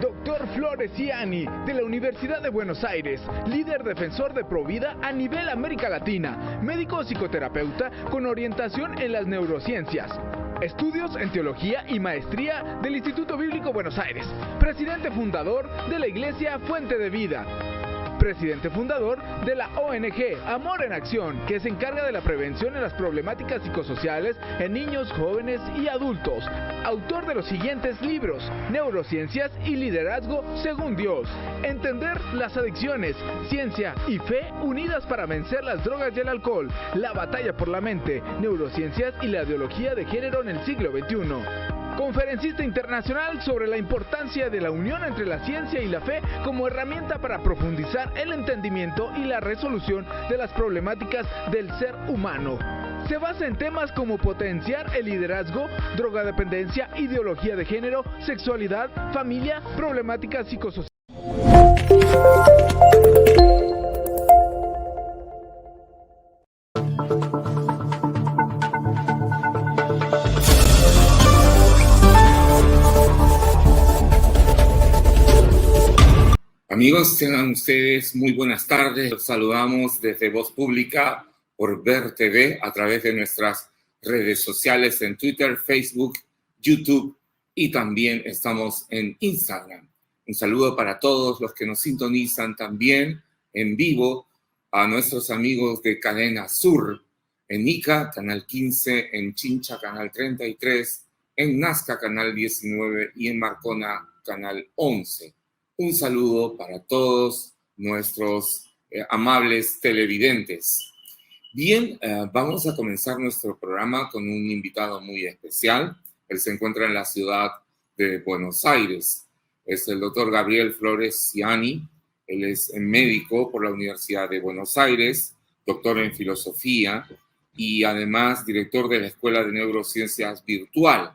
Dr. Flores Ciani, de la Universidad de Buenos Aires, líder defensor de Provida a nivel América Latina, médico psicoterapeuta con orientación en las neurociencias, estudios en teología y maestría del Instituto Bíblico Buenos Aires, presidente fundador de la Iglesia Fuente de Vida, presidente fundador de la ONG Amor en Acción, que se encarga de la prevención en las problemáticas psicosociales en niños, jóvenes y adultos. Autor de los siguientes libros: Neurociencias y Liderazgo según Dios, Entender las adicciones, Ciencia y Fe unidas para vencer las drogas y el alcohol, La batalla por la mente, Neurociencias y la ideología de género en el siglo XXI. Conferencista internacional sobre la importancia de la unión entre la ciencia y la fe como herramienta para profundizar el entendimiento y la resolución de las problemáticas del ser humano. Se basa en temas como potenciar el liderazgo, drogadependencia, ideología de género, sexualidad, familia, problemáticas psicosociales. Amigos, tengan ustedes muy buenas tardes. Los saludamos desde Voz Pública por Ver TV a través de nuestras redes sociales en Twitter, Facebook, YouTube y también estamos en Instagram. Un saludo para todos los que nos sintonizan también en vivo, a nuestros amigos de Cadena Sur, en Ica, Canal 15, en Chincha, Canal 33, en Nazca, Canal 19 y en Marcona, Canal 11. Un saludo para todos nuestros amables televidentes. Bien, vamos a comenzar nuestro programa con un invitado muy especial. Él se encuentra en la ciudad de Buenos Aires. Es el doctor Gabriel Flores Ciani. Él es médico por la Universidad de Buenos Aires, doctor en filosofía y además director de la Escuela de Neurociencias Virtual.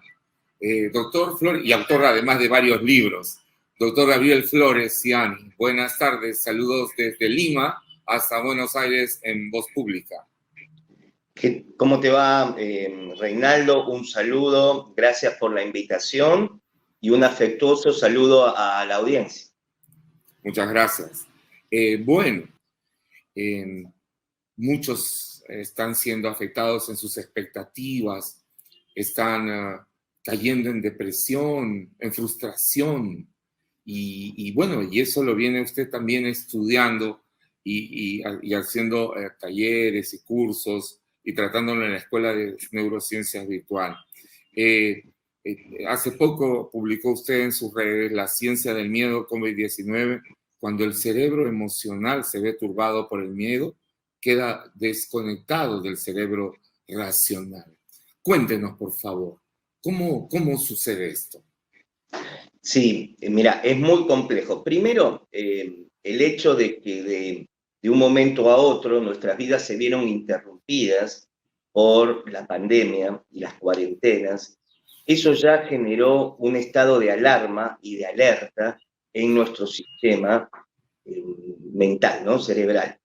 Doctor Flores, y autor además de varios libros. Doctor Gabriel Flores Ciani, buenas tardes, saludos desde Lima hasta Buenos Aires en Voz Pública. ¿Cómo te va, Reinaldo? Un saludo, gracias por la invitación y un afectuoso saludo a la audiencia. Muchas gracias. Muchos están siendo afectados en sus expectativas, están cayendo en depresión, en frustración. Y eso lo viene usted también estudiando y haciendo talleres y cursos y tratándolo en la Escuela de Neurociencias Virtual. Hace poco publicó usted en sus redes La ciencia del miedo COVID-19. Cuando el cerebro emocional se ve turbado por el miedo, queda desconectado del cerebro racional. Cuéntenos, por favor, ¿cómo sucede esto? Sí, mira, es muy complejo. Primero, el hecho de que de un momento a otro nuestras vidas se vieron interrumpidas por la pandemia y las cuarentenas, eso ya generó un estado de alarma y de alerta en nuestro sistema mental, ¿no? Cerebral.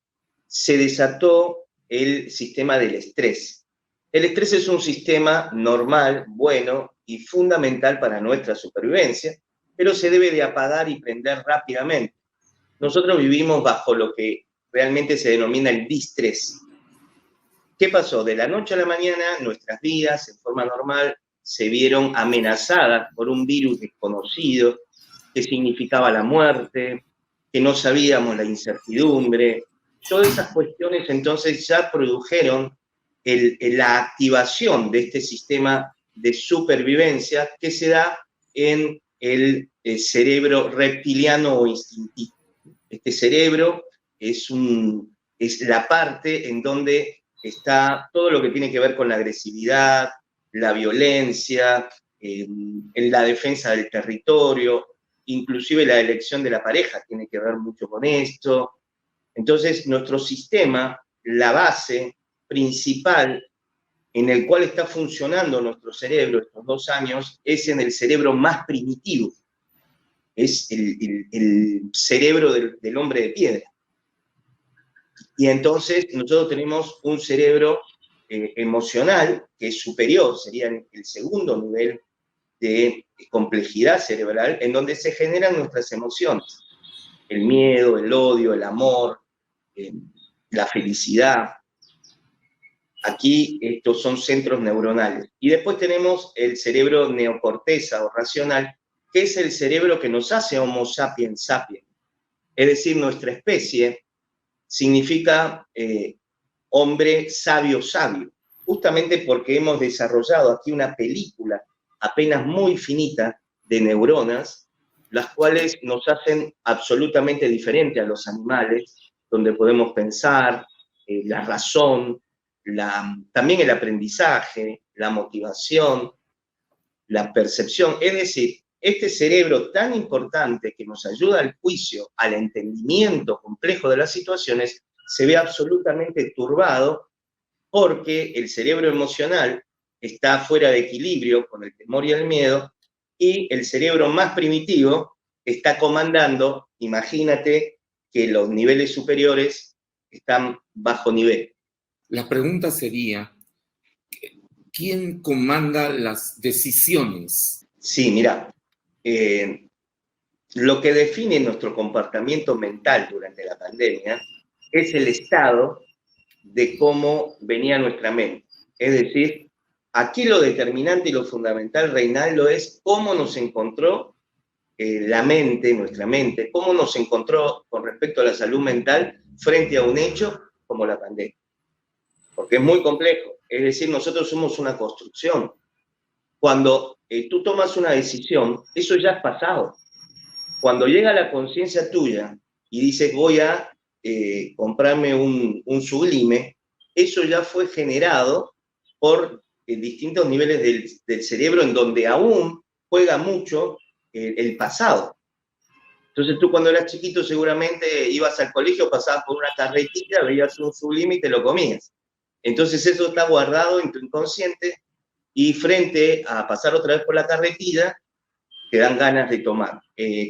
Se desató el sistema del estrés. El estrés es un sistema normal, bueno y fundamental para nuestra supervivencia, pero se debe de apagar y prender rápidamente. Nosotros vivimos bajo lo que realmente se denomina el distrés. ¿Qué pasó? De la noche a la mañana, nuestras vidas, en forma normal, se vieron amenazadas por un virus desconocido, que significaba la muerte, que no sabíamos la incertidumbre. Todas esas cuestiones entonces ya produjeron la activación de este sistema de supervivencia que se da en el cerebro reptiliano o instintivo. Este cerebro es la parte en donde está todo lo que tiene que ver con la agresividad, la violencia, en la defensa del territorio, inclusive la elección de la pareja tiene que ver mucho con esto. Entonces, nuestro sistema, la base principal en el cual está funcionando nuestro cerebro estos 2 años, es en el cerebro más primitivo. Es el cerebro del hombre de piedra. Y entonces nosotros tenemos un cerebro emocional que es superior, sería el segundo nivel de complejidad cerebral en donde se generan nuestras emociones. El miedo, el odio, el amor, la felicidad. Aquí estos son centros neuronales. Y después tenemos el cerebro neocorteza o racional, que es el cerebro que nos hace Homo sapiens sapiens. Es decir, nuestra especie significa hombre sabio sabio, justamente porque hemos desarrollado aquí una película apenas muy finita de neuronas, las cuales nos hacen absolutamente diferente a los animales, donde podemos pensar, la razón, también el aprendizaje, la motivación, la percepción. Es decir, este cerebro tan importante que nos ayuda al juicio, al entendimiento complejo de las situaciones, se ve absolutamente turbado porque el cerebro emocional está fuera de equilibrio con el temor y el miedo, y el cerebro más primitivo está comandando. Imagínate que los niveles superiores están bajo nivel. La pregunta sería, ¿quién comanda las decisiones? Sí, mira, lo que define nuestro comportamiento mental durante la pandemia es el estado de cómo venía nuestra mente. Es decir, aquí lo determinante y lo fundamental, Reinaldo, es cómo nos encontró la mente, nuestra mente, cómo nos encontró con respecto a la salud mental frente a un hecho como la pandemia. Porque es muy complejo. Es decir, nosotros somos una construcción. Cuando tú tomas una decisión, eso ya es pasado. Cuando llega la conciencia tuya y dices, voy a comprarme un Sublime, eso ya fue generado por distintos niveles del cerebro, en donde aún juega mucho el pasado. Entonces tú, cuando eras chiquito, seguramente ibas al colegio, pasabas por una carretilla, veías un Sublime y te lo comías. Entonces eso está guardado en tu inconsciente, y frente a pasar otra vez por la carretilla, te dan ganas de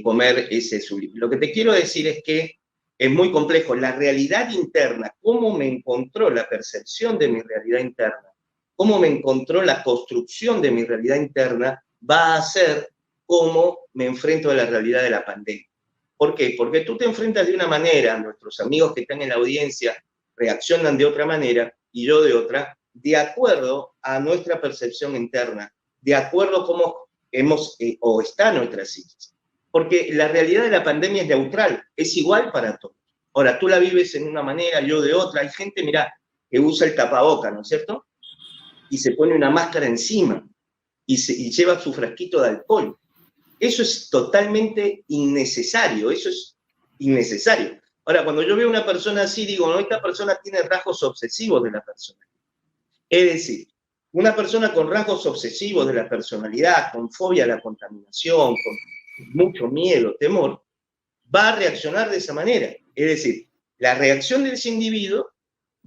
comer ese Sublime. Lo que te quiero decir es que es muy complejo. La realidad interna, cómo me encontró la percepción de mi realidad interna, cómo me encontró la construcción de mi realidad interna, va a ser cómo me enfrento a la realidad de la pandemia. ¿Por qué? Porque tú te enfrentas de una manera, nuestros amigos que están en la audiencia reaccionan de otra manera, y yo de otra, de acuerdo a nuestra percepción interna, de acuerdo a cómo o está nuestra psiquis. Porque la realidad de la pandemia es neutral, es igual para todos. Ahora, tú la vives en una manera, yo de otra. Hay gente, mirá, que usa el tapaboca, ¿no es cierto? Y se pone una máscara encima, y lleva su frasquito de alcohol. Eso es totalmente innecesario, eso es innecesario. Ahora, cuando yo veo a una persona así, digo, no, esta persona tiene rasgos obsesivos de la personalidad. Es decir, una persona con rasgos obsesivos de la personalidad, con fobia a la contaminación, con mucho miedo, temor, va a reaccionar de esa manera. Es decir, la reacción de ese individuo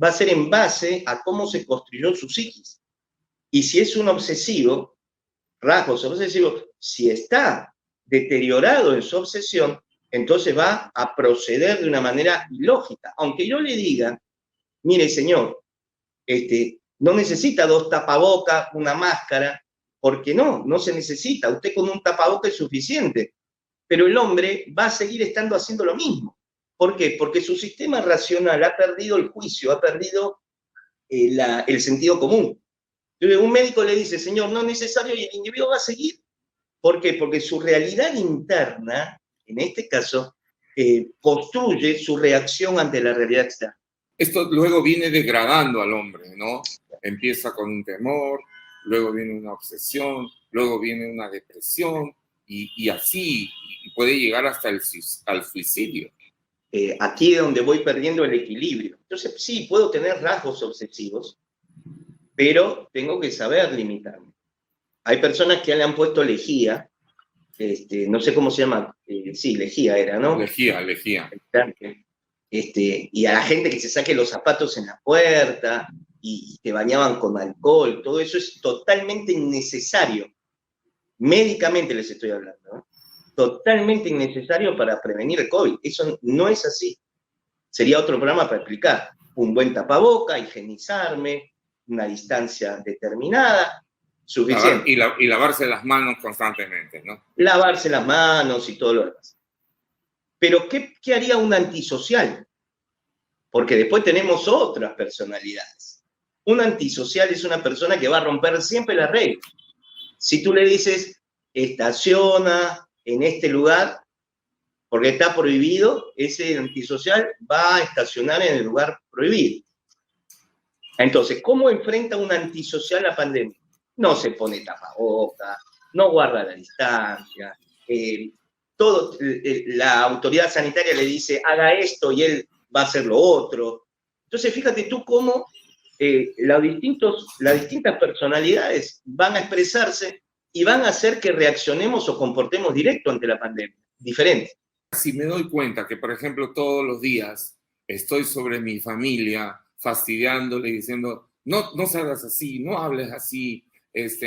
va a ser en base a cómo se construyó su psiquis. Y si es un obsesivo, rasgos obsesivos, si está deteriorado en su obsesión, entonces va a proceder de una manera ilógica. Aunque yo le diga, mire, señor, no necesita 2 tapabocas, una máscara, porque no se necesita. Usted con un tapaboca es suficiente. Pero el hombre va a seguir estando haciendo lo mismo. ¿Por qué? Porque su sistema racional ha perdido el juicio, ha perdido el sentido común. Entonces, un médico le dice, señor, no es necesario, y el individuo va a seguir. ¿Por qué? Porque su realidad interna, en este caso, construye su reacción ante la realidad externa. Esto luego viene degradando al hombre, ¿no? Empieza con un temor, luego viene una obsesión, luego viene una depresión, y así, y puede llegar hasta al suicidio. Aquí es donde voy perdiendo el equilibrio. Entonces, sí, puedo tener rasgos obsesivos, pero tengo que saber limitarme. Hay personas que le han puesto lejía, no sé cómo se llama, sí, lejía era, ¿no? Lejía. Y a la gente que se saque los zapatos en la puerta, y te bañaban con alcohol, todo eso es totalmente innecesario. Médicamente les estoy hablando, ¿no? Totalmente innecesario para prevenir el COVID. Eso no es así. Sería otro programa para explicar. Un buen tapaboca, higienizarme, una distancia determinada. suficiente. Y lavarse las manos constantemente, ¿no? Lavarse las manos y todo lo demás. Pero ¿qué haría un antisocial? Porque después tenemos otras personalidades. Un antisocial es una persona que va a romper siempre las reglas. Si tú le dices, estaciona en este lugar, porque está prohibido, ese antisocial va a estacionar en el lugar prohibido. Entonces, ¿cómo enfrenta un antisocial la pandemia? No se pone tapabocas, no guarda la distancia, la autoridad sanitaria le dice, haga esto y él va a hacer lo otro. Entonces, fíjate tú cómo las distintas personalidades van a expresarse y van a hacer que reaccionemos o comportemos directo ante la pandemia, diferente. Si me doy cuenta que, por ejemplo, todos los días estoy sobre mi familia fastidiándole y diciendo, no salgas así, no hables así,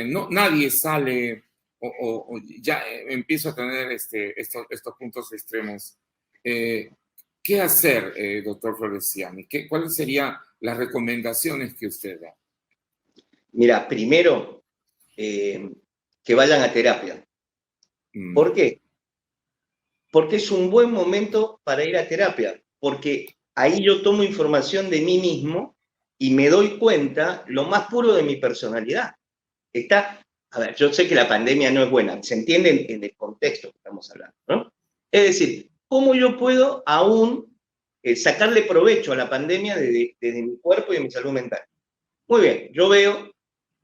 no, nadie sale, o ya empiezo a tener estos puntos extremos. ¿Qué hacer, doctor Floresiani? ¿Cuáles serían las recomendaciones que usted da? Mira, primero, que vayan a terapia. ¿Por qué? Porque es un buen momento para ir a terapia, porque ahí yo tomo información de mí mismo y me doy cuenta lo más puro de mi personalidad. A ver, yo sé que la pandemia no es buena, se entiende en el contexto que estamos hablando, ¿no? Es decir, ¿cómo yo puedo aún sacarle provecho a la pandemia desde mi cuerpo y de mi salud mental? Muy bien, yo veo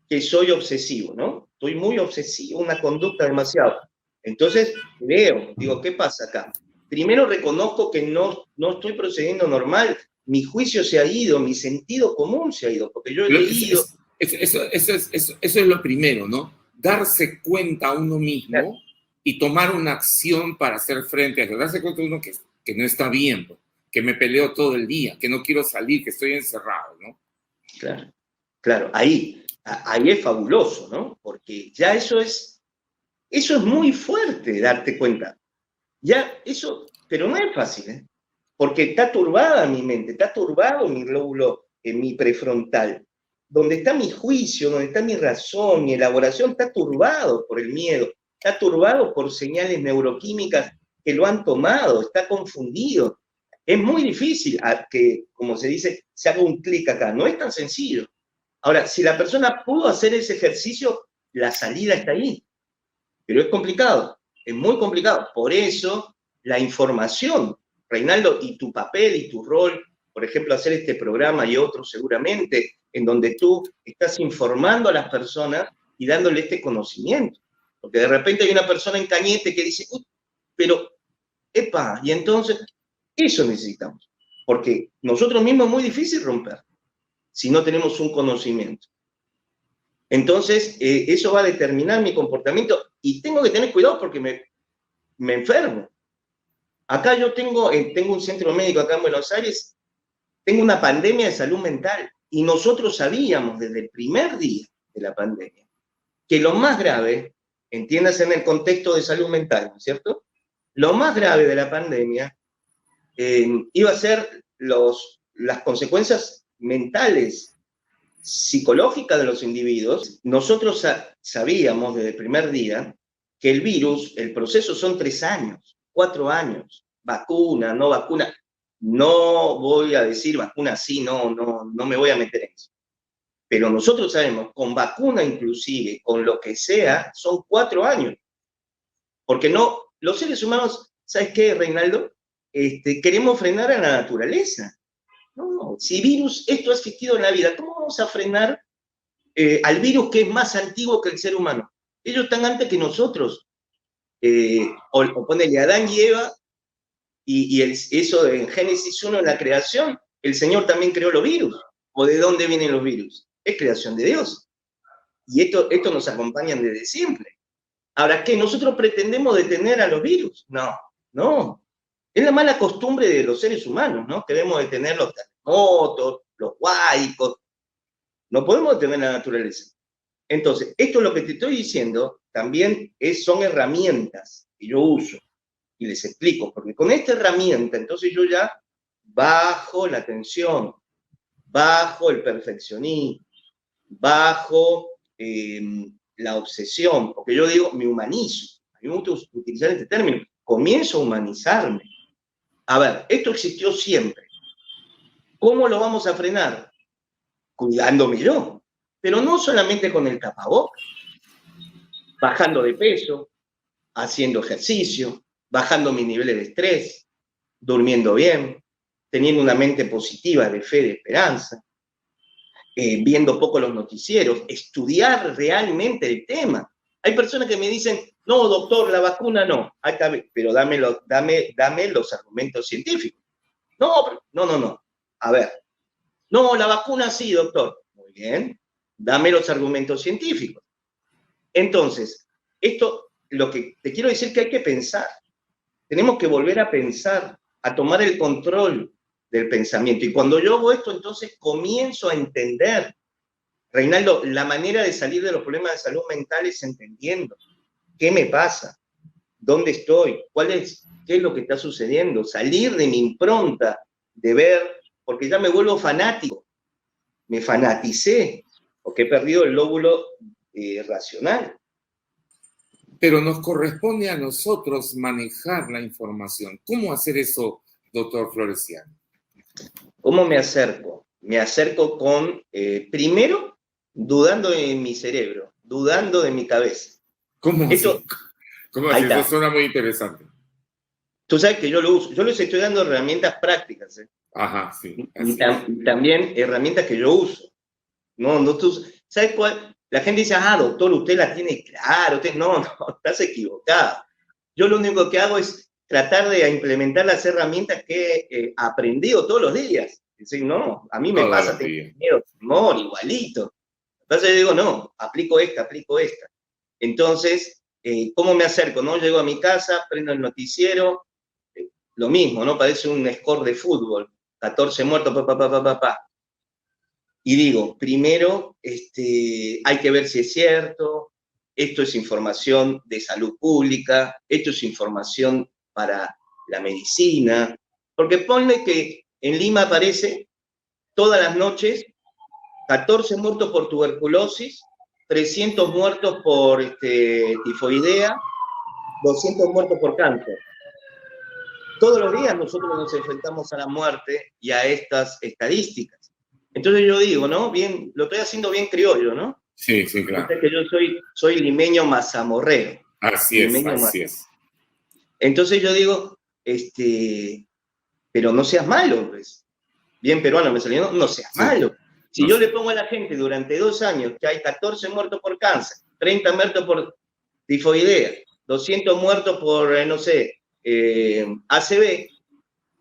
que soy obsesivo, ¿no? Estoy muy obsesivo, una conducta demasiado. Entonces, digo, ¿qué pasa acá? Primero reconozco que no estoy procediendo normal, mi juicio se ha ido, mi sentido común se ha ido, porque yo he leído... Eso es lo primero, ¿no? Darse cuenta a uno mismo y tomar una acción para hacer frente a eso. Darse cuenta a uno que no está bien, que me peleo todo el día, que no quiero salir, que estoy encerrado, ¿no? Claro, ahí es fabuloso, ¿no? Porque ya eso es muy fuerte, darte cuenta. Ya eso, pero no es fácil, ¿eh? Porque está turbada mi mente, está turbado mi lóbulo, mi prefrontal. Donde está mi juicio, donde está mi razón, mi elaboración, está turbado por el miedo, está turbado por señales neuroquímicas que lo han tomado, está confundido. Es muy difícil que, como se dice, se haga un clic acá. No es tan sencillo. Ahora, si la persona pudo hacer ese ejercicio, la salida está ahí. Pero es complicado, es muy complicado. Por eso, la información, Reinaldo, y tu papel y tu rol, por ejemplo, hacer este programa y otros seguramente, en donde tú estás informando a las personas y dándole este conocimiento. Porque de repente hay una persona en Cañete que dice, uy, pero, epa, y entonces, eso necesitamos. Porque nosotros mismos es muy difícil romper si no tenemos un conocimiento. Entonces, eso va a determinar mi comportamiento y tengo que tener cuidado porque me enfermo. Acá yo tengo un centro médico acá en Buenos Aires, tengo una pandemia de salud mental y nosotros sabíamos desde el primer día de la pandemia que lo más grave, entiéndase en el contexto de salud mental, ¿no es cierto? Lo más grave de la pandemia iba a ser las consecuencias mentales, psicológicas de los individuos. Nosotros sabíamos desde el primer día que el virus, el proceso son 3 años, 4 años, vacuna, no vacuna. No voy a decir vacuna sí, no me voy a meter en eso. Pero nosotros sabemos, con vacuna inclusive, con lo que sea, son 4 años. Porque no, los seres humanos, ¿sabes qué, Reinaldo? Queremos frenar a la naturaleza. No, si virus, esto ha existido en la vida, ¿cómo vamos a frenar al virus que es más antiguo que el ser humano? Ellos están antes que nosotros. O ponele Adán y Eva, y eso en Génesis 1, en la creación, el Señor también creó los virus. ¿O de dónde vienen los virus? Es creación de Dios. Y esto nos acompañan desde siempre. Ahora, ¿qué? ¿Nosotros pretendemos detener a los virus? No. Es la mala costumbre de los seres humanos, ¿no? Queremos detener los terremotos, los huaicos. No podemos detener la naturaleza. Entonces, esto es lo que te estoy diciendo, también son herramientas que yo uso. Y les explico, porque con esta herramienta, entonces yo ya bajo la tensión, bajo el perfeccionismo, bajo la obsesión, porque yo digo, me humanizo. A mí me gusta utilizar este término. Comienzo a humanizarme. A ver, esto existió siempre. ¿Cómo lo vamos a frenar? Cuidándome yo. Pero no solamente con el tapabocas. Bajando de peso, haciendo ejercicio, bajando mis niveles de estrés, durmiendo bien, teniendo una mente positiva de fe, de esperanza, viendo poco los noticieros, estudiar realmente el tema. Hay personas que me dicen, no, doctor, la vacuna no. Pero dame los argumentos científicos. No. A ver. No, la vacuna sí, doctor. Muy bien. Dame los argumentos científicos. Entonces, lo que te quiero decir que hay que pensar. Tenemos que volver a pensar, a tomar el control del pensamiento. Y cuando yo hago esto, entonces comienzo a entender. Reinaldo, la manera de salir de los problemas de salud mental es entendiendo qué me pasa, dónde estoy, qué es lo que está sucediendo, salir de mi impronta de ver, porque ya me vuelvo fanático, me fanaticé, porque he perdido el lóbulo racional. Pero nos corresponde a nosotros manejar la información. ¿Cómo hacer eso, doctor Floresiano? ¿Cómo me acerco? Me acerco primero, dudando de mi cerebro, dudando de mi cabeza. ¿Cómo así? Eso suena muy interesante. Tú sabes que yo lo uso. Yo les estoy dando herramientas prácticas. Ajá, sí. Y también herramientas que yo uso. ¿Sabes cuál? La gente dice, doctor, usted la tiene claro. No, estás equivocado. Yo lo único que hago es tratar de implementar las herramientas que he aprendido todos los días. Decir, no, a mí me pasa, tengo miedo, temor, igualito. Entonces yo digo, no, aplico esta. Entonces, ¿cómo me acerco? ¿No? Llego a mi casa, prendo el noticiero, lo mismo, ¿no? Parece un score de fútbol, 14 muertos, Y digo, primero, hay que ver si es cierto, esto es información de salud pública, esto es información para la medicina, porque ponle que en Lima aparece todas las noches 14 muertos por tuberculosis, 300 muertos por tifoidea, 200 muertos por cáncer. Todos los días nosotros nos enfrentamos a la muerte y a estas estadísticas. Entonces yo digo, ¿no? Bien, lo estoy haciendo bien criollo, ¿no? Sí, claro. Entonces que yo soy limeño mazamorrero. Así es. Entonces yo digo, pero no seas malo, pues. Bien peruano me salió, no seas malo. Si yo le pongo a la gente durante 2 años que hay 14 muertos por cáncer, 30 muertos por tifoidea, 200 muertos por, ACV,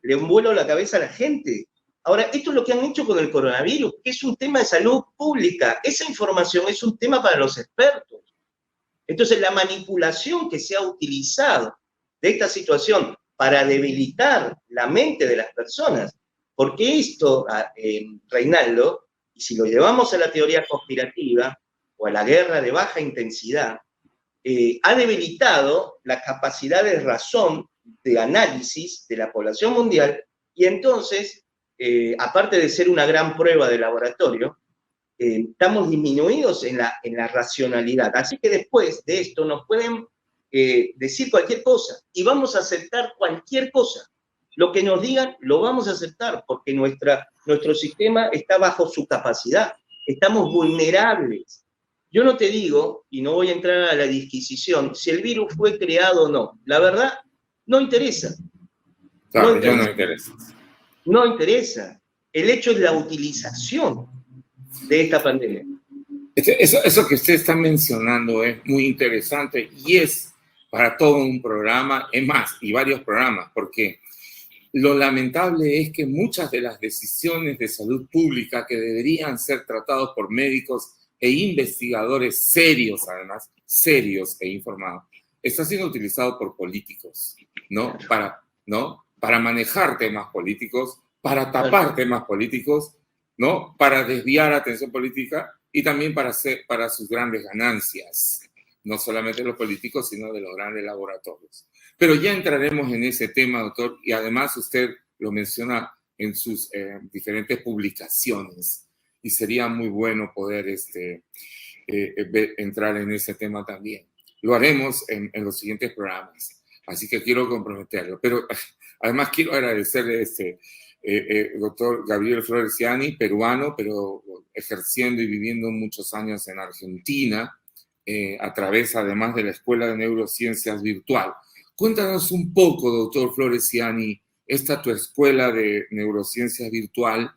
le envuelo la cabeza a la gente. Ahora, esto es lo que han hecho con el coronavirus, que es un tema de salud pública. Esa información es un tema para los expertos. Entonces, la manipulación que se ha utilizado de esta situación para debilitar la mente de las personas, porque esto, Reinaldo, y si lo llevamos a la teoría conspirativa o a la guerra de baja intensidad, ha debilitado la capacidad de razón, de análisis de la población mundial, y entonces, aparte de ser una gran prueba de laboratorio, estamos disminuidos en la racionalidad. Así que después de esto nos pueden decir cualquier cosa, y vamos a aceptar cualquier cosa. Lo que nos digan, lo vamos a aceptar, porque nuestro sistema está bajo su capacidad. Estamos vulnerables. Yo no te digo, y no voy a entrar a la disquisición, si el virus fue creado o no. La verdad, no interesa. Claro, no interesa. No interesa. El hecho es la utilización de esta pandemia. Eso que usted está mencionando es muy interesante y es para todo un programa, es más, y varios programas, porque lo lamentable es que muchas de las decisiones de salud pública que deberían ser tratados por médicos e investigadores serios, además, serios e informados, está siendo utilizado por políticos, ¿no? Para manejar temas políticos, para tapar temas políticos, ¿no? Para desviar atención política y también para sus grandes ganancias, no solamente de los políticos, sino de los grandes laboratorios. Pero ya entraremos en ese tema, doctor, y además usted lo menciona en sus diferentes publicaciones, y sería muy bueno poder entrar en ese tema también. Lo haremos en los siguientes programas, así que quiero comprometerlo. Pero además quiero agradecerle doctor Gabriel Floresiani, peruano, pero ejerciendo y viviendo muchos años en Argentina, a través además de la Escuela de Neurociencias Virtual. Cuéntanos un poco, doctor Floresiani, esta tu Escuela de Neurociencias Virtual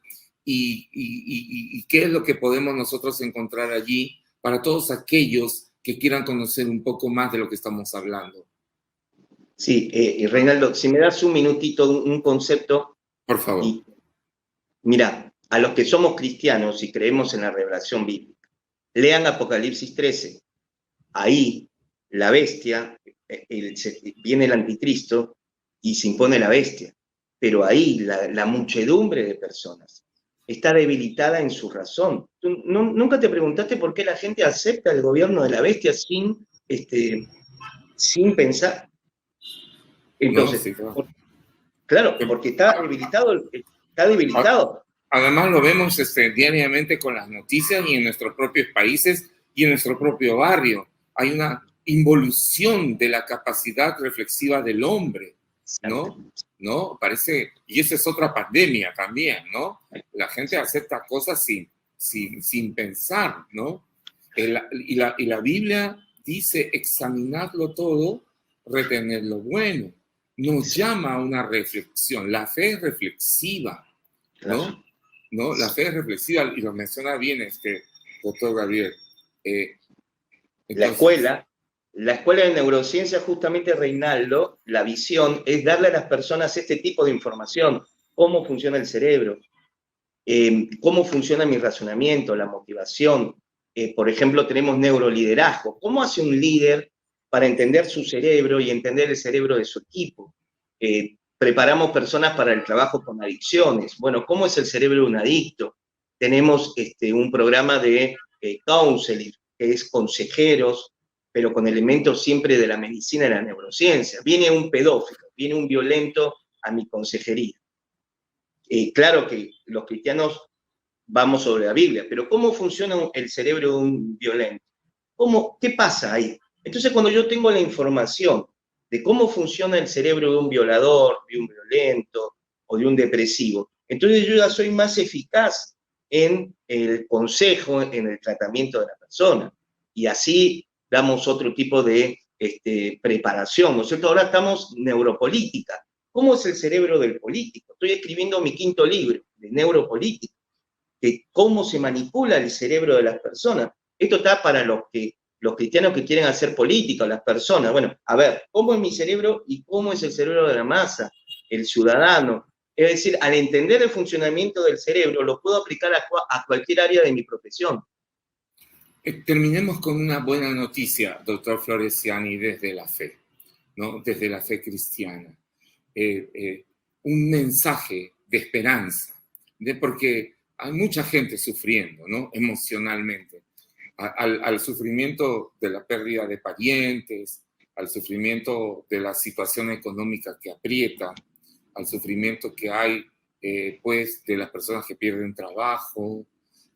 y qué es lo que podemos nosotros encontrar allí para todos aquellos que quieran conocer un poco más de lo que estamos hablando. Sí, Reinaldo, si me das un minutito, un concepto. Por favor. Mira, a los que somos cristianos y creemos en la revelación bíblica, lean Apocalipsis 13. Ahí la bestia, viene el anticristo y se impone la bestia. Pero ahí la muchedumbre de personas está debilitada en su razón. ¿Tú nunca te preguntaste por qué la gente acepta el gobierno de la bestia sin pensar? Entonces, no, sí, claro, porque está debilitado. Además lo vemos diariamente con las noticias y en nuestros propios países y en nuestro propio barrio. Hay una involución de la capacidad reflexiva del hombre, ¿no? Parece, y esa es otra pandemia también, ¿no? La gente acepta cosas sin pensar, ¿no? Y la Biblia dice examinarlo todo, retener lo bueno. Nos llama a una reflexión. La fe es reflexiva, ¿no? ¿No? La fe es reflexiva, y lo menciona bien doctor Gabriel. Entonces, la escuela de neurociencia, justamente, Reinaldo, la visión es darle a las personas este tipo de información. Cómo funciona el cerebro, cómo funciona mi razonamiento, la motivación. Por ejemplo, tenemos neuroliderazgo. ¿Cómo hace un líder para entender su cerebro y entender el cerebro de su equipo? Preparamos personas para el trabajo con adicciones. Bueno, ¿cómo es el cerebro de un adicto? Tenemos un programa de counseling, que es consejeros, pero con elementos siempre de la medicina y la neurociencia. Viene un pedófilo, viene un violento a mi consejería. Claro que los cristianos vamos sobre la Biblia, pero ¿cómo funciona el cerebro de un violento? ¿Qué pasa ahí? Entonces, cuando yo tengo la información de cómo funciona el cerebro de un violador, de un violento o de un depresivo, entonces yo ya soy más eficaz en el consejo, en el tratamiento de la persona. Y así damos otro tipo de preparación, ¿no es cierto? Ahora estamos neuropolítica. ¿Cómo es el cerebro del político? Estoy escribiendo mi 5º libro de neuropolítica, de cómo se manipula el cerebro de las personas. Esto está para los cristianos que quieren hacer política, las personas. Bueno, a ver, ¿cómo es mi cerebro y cómo es el cerebro de la masa, el ciudadano? Es decir, al entender el funcionamiento del cerebro, lo puedo aplicar a cualquier área de mi profesión. Terminemos con una buena noticia, doctor Floresiani, desde la fe, ¿no? Desde la fe cristiana. Un mensaje de esperanza, porque hay mucha gente sufriendo, ¿no? Emocionalmente. Al sufrimiento de la pérdida de parientes, al sufrimiento de la situación económica que aprieta, al sufrimiento que hay, pues, de las personas que pierden trabajo.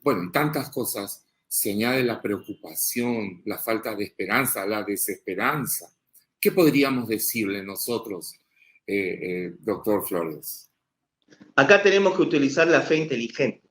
Bueno, tantas cosas. Se añade la preocupación, la falta de esperanza, la desesperanza. ¿Qué podríamos decirle nosotros, doctor Flores? Acá tenemos que utilizar la fe inteligente,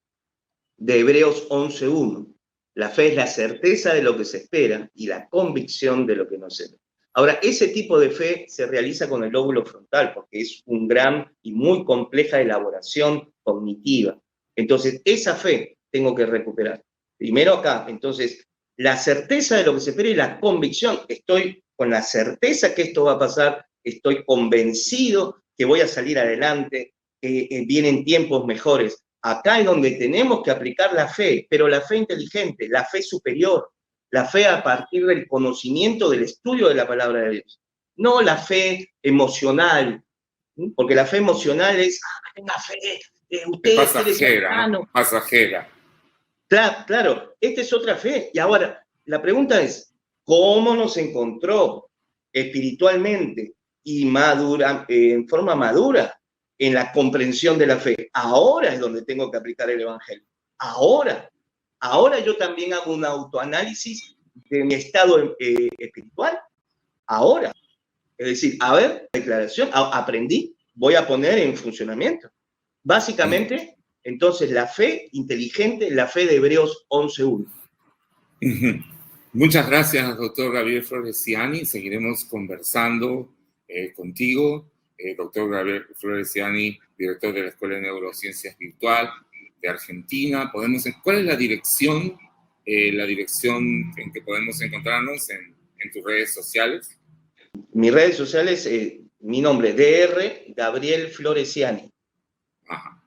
de Hebreos 11:1. La fe es la certeza de lo que se espera y la convicción de lo que no se ve. Ahora, ese tipo de fe se realiza con el lóbulo frontal, porque es un gran y muy compleja elaboración cognitiva. Entonces, esa fe tengo que recuperar. Primero acá, entonces, la certeza de lo que se espera y la convicción. Estoy con la certeza que esto va a pasar, estoy convencido que voy a salir adelante, que vienen tiempos mejores. Acá es donde tenemos que aplicar la fe, pero la fe inteligente, la fe superior, la fe a partir del conocimiento, del estudio de la palabra de Dios. No la fe emocional, porque la fe emocional es, tenga fe, usted es pasajera. Claro, esta es otra fe. Y ahora, la pregunta es, ¿cómo nos encontró espiritualmente y en forma madura en la comprensión de la fe? Ahora es donde tengo que aplicar el Evangelio. Ahora Ahora yo también hago un autoanálisis de mi estado espiritual. Ahora. Es decir, a ver, declaración, aprendí, voy a poner en funcionamiento. Básicamente, entonces, la fe inteligente, la fe de Hebreos 11:1. Muchas gracias, doctor Gabriel Floresiani. Seguiremos conversando contigo. Doctor Gabriel Floresiani, director de la Escuela de Neurociencias Virtual de Argentina. ¿Cuál es la dirección en que podemos encontrarnos en tus redes sociales? Mis redes sociales, mi nombre, Dr. Gabriel Floresiani. Ajá.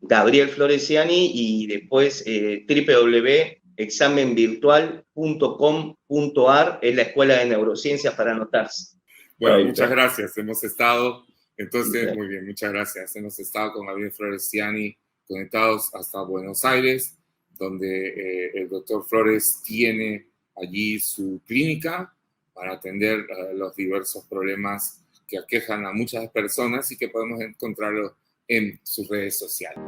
Gabriel Floresiani, y después www.examenvirtual.com.ar es la Escuela de Neurociencias para anotarse. Bueno, muchas gracias. Hemos estado, entonces, sí. Muy bien, muchas gracias. Hemos estado con Gabriel Floresiani conectados hasta Buenos Aires, donde el doctor Flores tiene allí su clínica para atender los diversos problemas que aquejan a muchas personas y que podemos encontrarlo en sus redes sociales.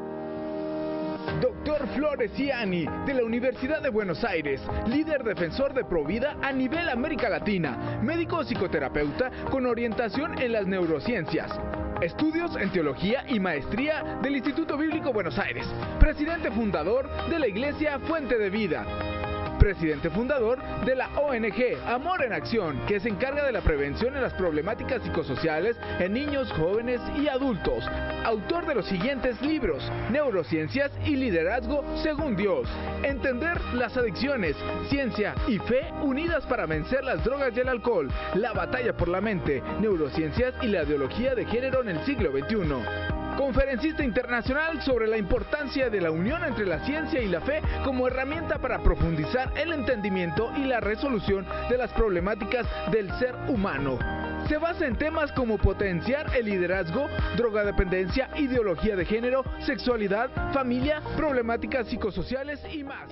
Dr. Floresiani, de la Universidad de Buenos Aires, líder defensor de Provida a nivel América Latina, médico psicoterapeuta con orientación en las neurociencias. Estudios en Teología y Maestría del Instituto Bíblico Buenos Aires. Presidente fundador de la Iglesia Fuente de Vida. Presidente fundador de la ONG Amor en Acción, que se encarga de la prevención en las problemáticas psicosociales en niños, jóvenes y adultos. Autor de los siguientes libros: Neurociencias y Liderazgo según Dios, Entender las adicciones, Ciencia y Fe unidas para vencer las drogas y el alcohol, La batalla por la mente, Neurociencias y la ideología de género en el siglo XXI. Conferencista internacional sobre la importancia de la unión entre la ciencia y la fe como herramienta para profundizar el entendimiento y la resolución de las problemáticas del ser humano. Se basa en temas como potenciar el liderazgo, drogadependencia, ideología de género, sexualidad, familia, problemáticas psicosociales y más.